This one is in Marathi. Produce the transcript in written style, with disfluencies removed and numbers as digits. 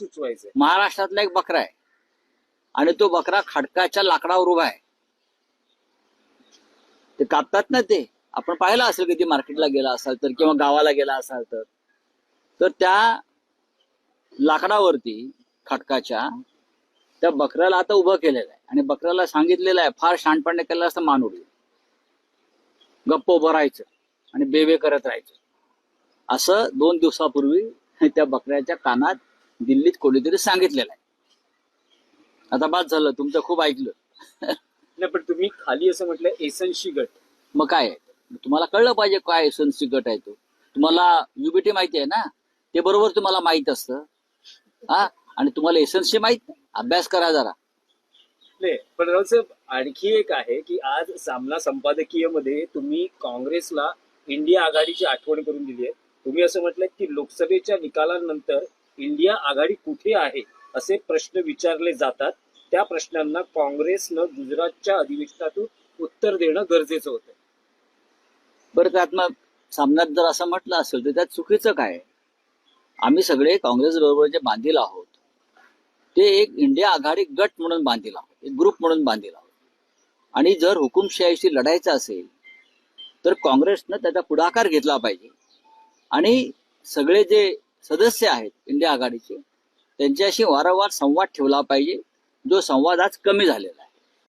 सुचवायचं महाराष्ट्रातला एक बकरा आहे आणि तो बकरा खडकाच्या लाकडावर उभा आहे. ते कापतात ना, ते आपण पाहिलं असेल कधी मार्केटला गेला असाल तर किंवा गावाला गेला असाल तर त्या लाकडावरती खडकाच्या त्या बकऱ्याला आता उभं केलेलं आहे आणि बकऱ्याला सांगितलेलं आहे, फार शहाणपणे केलं असतं मान उडवी, गप्प उभं राहायचं आणि बेबे करत राहायचं. असं 2 दिवसापूर्वी त्या बकऱ्याच्या कानात दिल्लीत कोणीतरी सांगितलेलं आहे. आता बाद झालं, तुमचं खूप ऐकलं. नाही, पण तुम्ही खाली असं म्हटलं एसनशी गट. मग काय आहे? तुम्हाला कळलं पाहिजे काय एसनसी गट आहे तो. तुम्हाला युबीटी माहिती आहे ना, ते बरोबर तुम्हाला माहित असतं. हा, आणि तुम्हाला एसनसी माहित नाही. अभ्यास करा जरा. नाही, पण राव साहेब, आणखी एक आहे की आज सामना संपादकीय मध्ये तुम्ही काँग्रेसला इंडिया आघाडीची आठवण करून दिली आहे. तुम्ही असं म्हटलं की लोकसभेच्या निकालानंतर इंडिया आघाडी कुठे आहे असे प्रश्न विचारले जातात. त्या प्रश्नांना काँग्रेसनं गुजरातच्या अधिवेशनातून उत्तर देणं गरजेचं होतं. बरं, त्यात मग सामन्यात जर असं म्हटलं असेल तर त्यात चुकीचं काय? आम्ही सगळे काँग्रेस बरोबर जे बांधील आहोत ते एक इंडिया आघाडी गट म्हणून बांधील आहोत, एक ग्रुप म्हणून बांधील आहोत. आणि जर हुकुमशाहीशी लढायचं असेल तर काँग्रेसनं त्याचा पुढाकार घेतला पाहिजे आणि सगळे जे सदस्य आहेत इंडिया आघाडीचे त्यांच्याशी वारंवार संवाद ठेवला पाहिजे, जो संवाद आज कमी झालेला आहे.